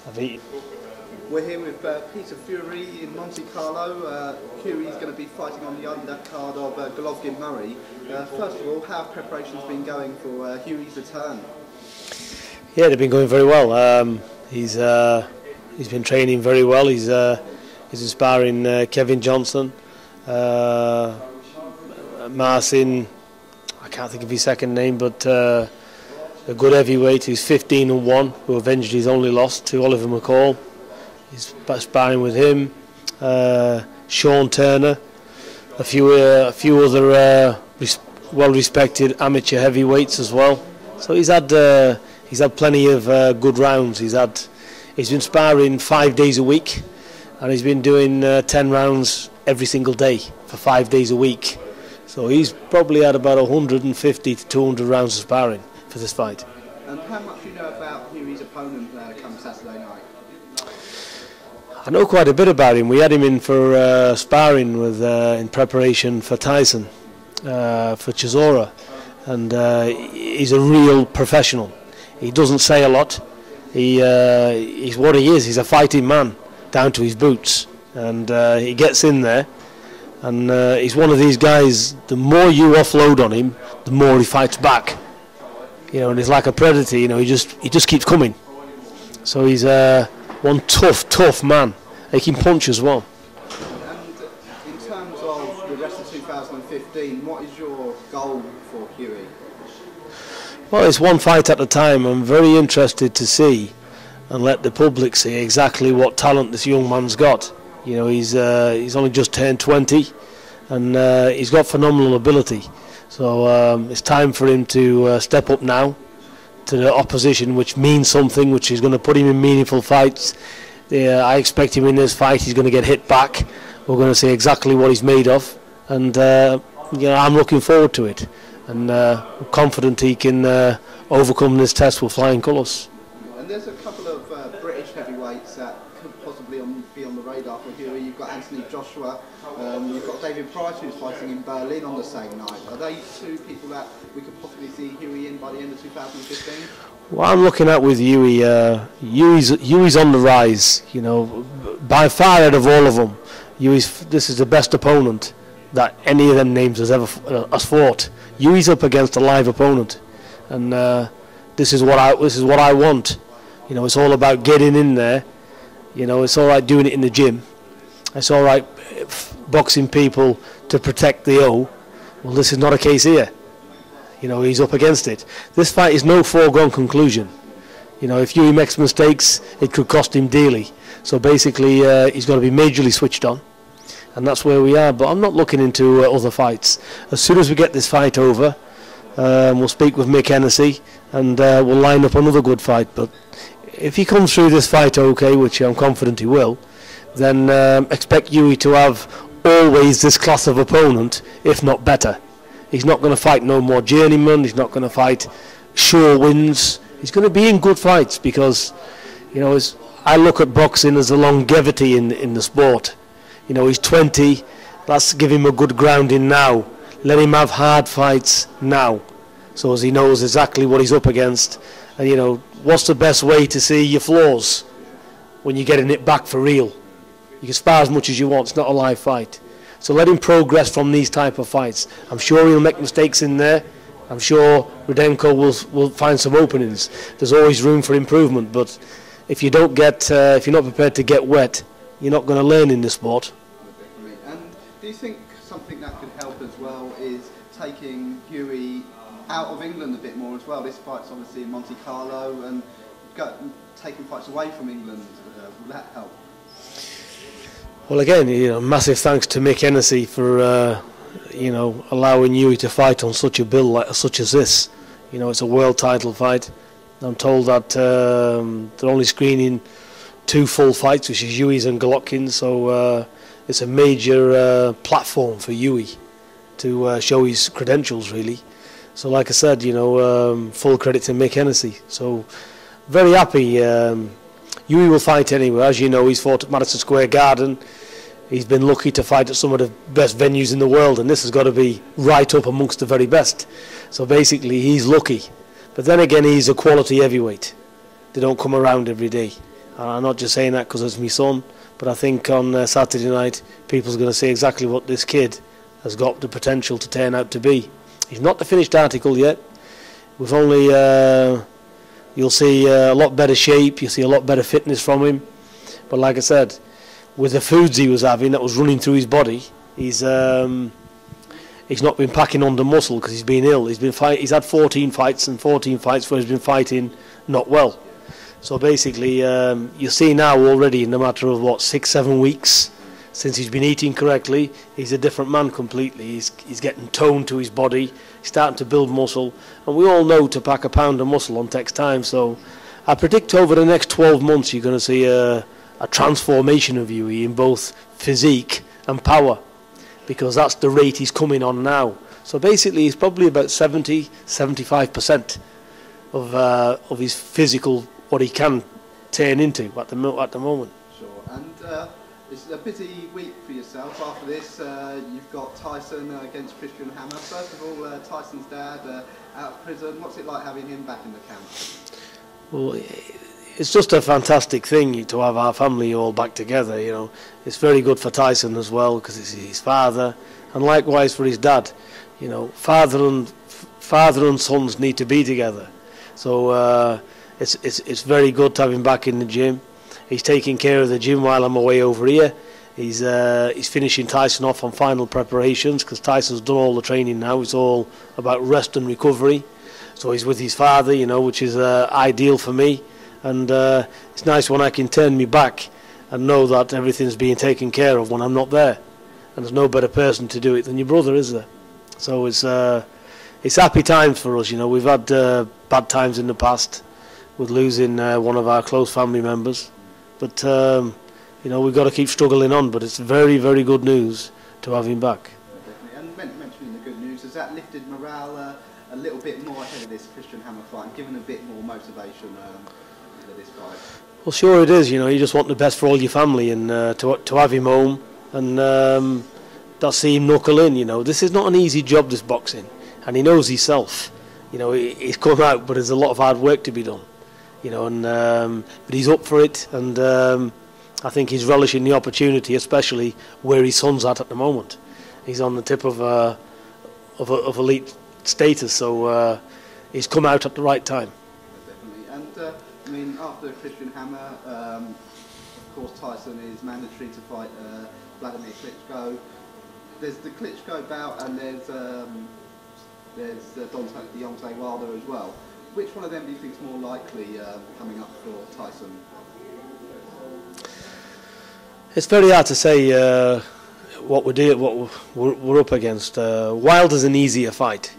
I've eaten. We're here with Peter Fury in Monte Carlo. Hughie's going to be fighting on the undercard of Golovkin-Murray. First of all, how have preparations been going for Hughie's return? Yeah, they've been going very well. He's been training very well. He's inspiring Kevin Johnson, Marcin. I can't think of his second name, but a good heavyweight who's 15-1, who avenged his only loss to Oliver McCall. He's sparring with him, Sean Turner, a few other well-respected amateur heavyweights as well. So he's had plenty of good rounds. He's been sparring 5 days a week, and he's been doing 10 rounds every single day for 5 days a week. So he's probably had about 150 to 200 rounds of sparring for this fight. And how much do you know about Hughie's opponent come Saturday night? I know quite a bit about him. We had him in for sparring in preparation for Tyson, for Chisora, and he's a real professional. He doesn't say a lot. He's what he is. He's a fighting man down to his boots, and he gets in there. And he's one of these guys. The more you offload on him, the more he fights back. You know, and he's like a predator. You know, he just keeps coming. So he's one tough man. He can punch as well. And in terms of the rest of 2015, what is your goal for Hughie? Well, it's one fight at a time. I'm very interested to see and let the public see exactly what talent this young man's got. You know, he's only just turned 20, and he's got phenomenal ability. So it's time for him to step up now to the opposition, which means something, which is going to put him in meaningful fights. I expect him in this fight. He's going to get hit back. We're going to see exactly what he's made of, and you know, I'm looking forward to it, and I'm confident he can overcome this test with flying colours. And there's a couple of British heavyweights that could possibly be on the radar for Hughie. You've got Anthony Joshua, you've got David Price, who's fighting in Berlin on the same night. Are they two people that we could possibly see Hughie in by the end of 2015? What I'm looking at with Hughie, Hughie's on the rise. You know, by far out of all of them, this is the best opponent that any of them names has fought. Hughie's up against a live opponent, and this is what I want. You know, it's all about getting in there. You know, it's all right doing it in the gym. It's all right boxing people to protect the O. Well, this is not a case here. You know, he's up against it. This fight is no foregone conclusion. You know, if Hughie makes mistakes, it could cost him dearly. So basically, he's got to be majorly switched on, and that's where we are. But I'm not looking into other fights. As soon as we get this fight over, we'll speak with Mick Hennessy, and we'll line up another good fight. But if he comes through this fight okay, which I'm confident he will, then expect Hughie to have always this class of opponent, if not better. He's not going to fight no more journeyman. He's not going to fight sure wins. He's going to be in good fights because, you know, I look at boxing as a longevity in the sport. You know, he's 20. Let's give him a good grounding now. Let him have hard fights now, so as he knows exactly what he's up against. And, you know, what's the best way to see your flaws? When you're getting it back for real. You can spar as much as you want. It's not a live fight. So let him progress from these type of fights. I'm sure he'll make mistakes in there. I'm sure Rudenko will find some openings. There's always room for improvement, but if you don't get, if you're not prepared to get wet, you're not going to learn in this sport. And do you think something that could help as well is taking Hughie out of England a bit more as well? This fight's obviously in Monte Carlo, and taking fights away from England, will that help? Well, again, you know, massive thanks to Mick Hennessy for you know, allowing Hughie to fight on such a bill such as this. You know, it's a world title fight. I'm told that they're only screening 2 full fights, which is Hughie's and Golovkin's. So it's a major platform for Hughie to show his credentials, really. So, like I said, you know, full credit to Mick Hennessy. So, very happy. Hughie will fight anywhere. As you know, he's fought at Madison Square Garden. He's been lucky to fight at some of the best venues in the world, and this has got to be right up amongst the very best. So basically, he's lucky. But then again, he's a quality heavyweight. They don't come around every day. And I'm not just saying that because it's my son, but I think on Saturday night, people's going to see exactly what this kid has got the potential to turn out to be. He's not the finished article yet. We've only, you'll see a lot better shape, you'll see a lot better fitness from him. But like I said, with the foods he was having that was running through his body, he's not been packing on the muscle because he's been ill. He's had 14 fights and 14 fights where he's been fighting not well. So basically, you see now already in a matter of 6-7 weeks since he's been eating correctly, he's a different man completely. He's getting toned to his body. He's starting to build muscle, and we all know to pack a pound of muscle on takes time. So I predict over the next 12 months you're going to see a transformation of Hughie in both physique and power, because that's the rate he's coming on now. So basically he's probably about 70-75% of his physical, what he can turn into at the moment. Sure. And it's a busy week for yourself. After this, you've got Tyson against Christian Hammer. First of all, Tyson's dad out of prison. What's it like having him back in the camp? Well, it's just a fantastic thing to have our family all back together. You know, it's very good for Tyson as well because it's his father, and likewise for his dad. You know, father and sons need to be together. So it's very good to have him back in the gym. He's taking care of the gym while I'm away over here. He's finishing Tyson off on final preparations because Tyson's done all the training now. It's all about rest and recovery. So he's with his father, you know, which is ideal for me. And it's nice when I can turn me back and know that everything's being taken care of when I'm not there. And there's no better person to do it than your brother, is there? So it's happy times for us, you know. We've had bad times in the past with losing one of our close family members. But, you know, we've got to keep struggling on. But it's very, very good news to have him back. Definitely. And mentioning the good news, has that lifted morale a little bit more ahead of this Christian Hammer fight and given a bit more motivation ahead of this fight? Well, sure it is. You know, you just want the best for all your family, and to have him home and that see him knuckle in. You know, this is not an easy job, this boxing, and he knows himself. You know, he's come out, but there's a lot of hard work to be done. You know, and but he's up for it, and I think he's relishing the opportunity, especially where his son's at the moment. He's on the tip of elite status, so he's come out at the right time. Definitely. And I mean, after Christian Hammer, of course Tyson is mandatory to fight Vladimir Klitschko. There's the Klitschko bout, and there's Deontay Wilder as well. Which one of them do you think is more likely coming up for Tyson? It's very hard to say what we're up against. Wilder's an easier fight.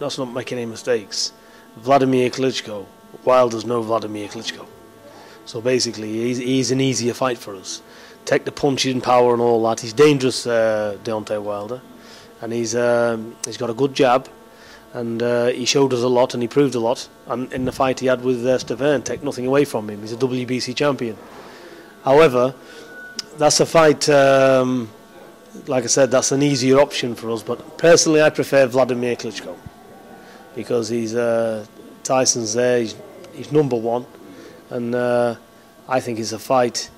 That's not making any mistakes. Vladimir Klitschko, Wilder's no Vladimir Klitschko. So basically, he's an easier fight for us. Take the punching power and all that. He's dangerous, Deontay Wilder, and he's got a good jab. And he showed us a lot, and he proved a lot. And in the fight he had with Stavern, take nothing away from him. He's a WBC champion. However, that's a fight. Like I said, that's an easier option for us. But personally, I prefer Vladimir Klitschko because he's Tyson's there. He's number one, and I think it's a fight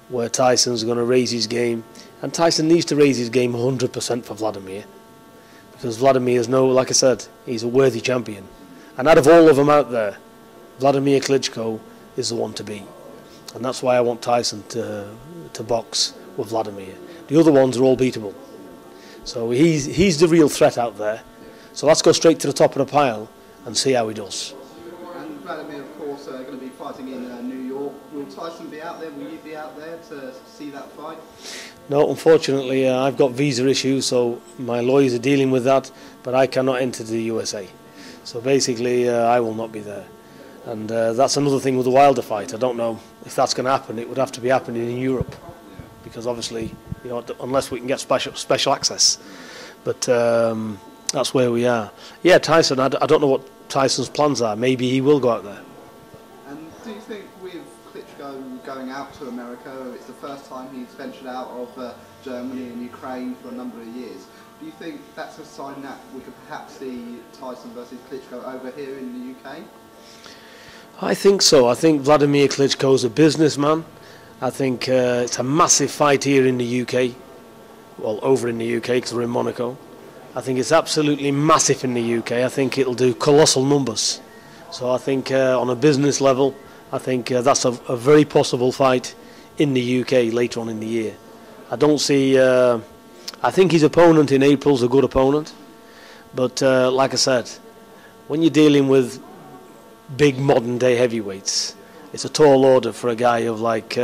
where Tyson's going to raise his game, and Tyson needs to raise his game 100% for Vladimir. Because Vladimir is like I said, he's a worthy champion. And out of all of them out there, Vladimir Klitschko is the one to beat. And that's why I want Tyson to box with Vladimir. The other ones are all beatable. So he's the real threat out there. So let's go straight to the top of the pile and see how he does. And Vladimir, of course, going to be fighting in New York. Will Tyson be out there? Will you be out there to see that fight? No, unfortunately, I've got visa issues, so my lawyers are dealing with that, but I cannot enter the USA. So basically, I will not be there. And that's another thing with the Wilder fight. I don't know if that's going to happen. It would have to be happening in Europe, because obviously, you know, unless we can get special access. But that's where we are. Yeah, Tyson, I don't know what Tyson's plans are. Maybe he will go out there. And do you think with Klitschko going out to America, it's the first time he's ventured out of Germany and Ukraine for a number of years. Do you think that's a sign that we could perhaps see Tyson versus Klitschko over here in the UK? I think so. I think Vladimir Klitschko is a businessman. I think it's a massive fight here in the UK. Well, over in the UK because we're in Monaco. I think it's absolutely massive in the UK. I think it'll do colossal numbers. So I think on a business level, I think that's a very possible fight in the UK later on in the year. I don't see... I think his opponent in April is a good opponent. But like I said, when you're dealing with big modern day heavyweights, it's a tall order for a guy of like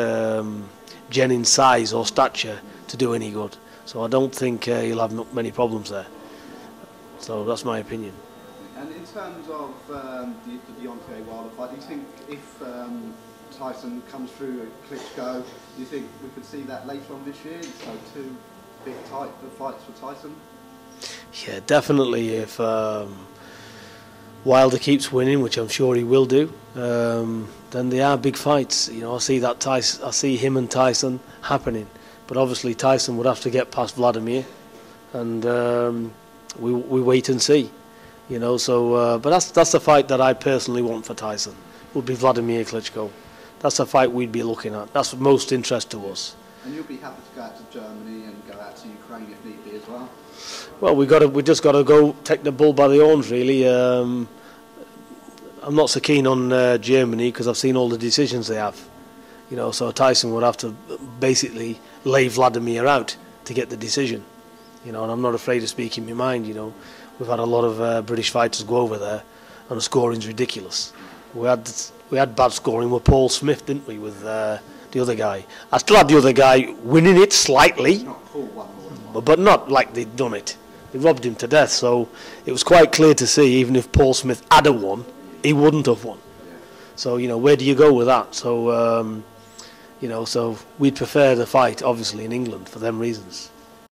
Jennings' size or stature to do any good. So I don't think he'll have many problems there. So that's my opinion. And in terms of the Deontay Wilder fight, do you think if Tyson comes through at Klitschko, do you think we could see that later on this year? So two big type of fights for Tyson? Yeah, definitely. If Wilder keeps winning, which I'm sure he will do, then they are big fights. You know, I see that I see him and Tyson happening. But obviously Tyson would have to get past Vladimir, and we wait and see. You know, so but that's the fight that I personally want for Tyson. Would be Vladimir Klitschko. That's the fight we'd be looking at. That's of most interest to us. And you'll be happy to go out to Germany and go out to Ukraine if need be as well. Well, we just got to go take the bull by the horns, really. I'm not so keen on Germany because I've seen all the decisions they have. You know, so Tyson would have to basically lay Vladimir out to get the decision. You know, and I'm not afraid of speaking my mind. You know, we've had a lot of British fighters go over there, and the scoring's ridiculous. We had bad scoring with Paul Smith, didn't we? With the other guy. I still had the other guy winning it slightly, but not like they'd done it. They robbed him to death. So it was quite clear to see, even if Paul Smith had won, he wouldn't have won. So you know, where do you go with that? So you know, so we'd prefer the fight, obviously, in England for them reasons.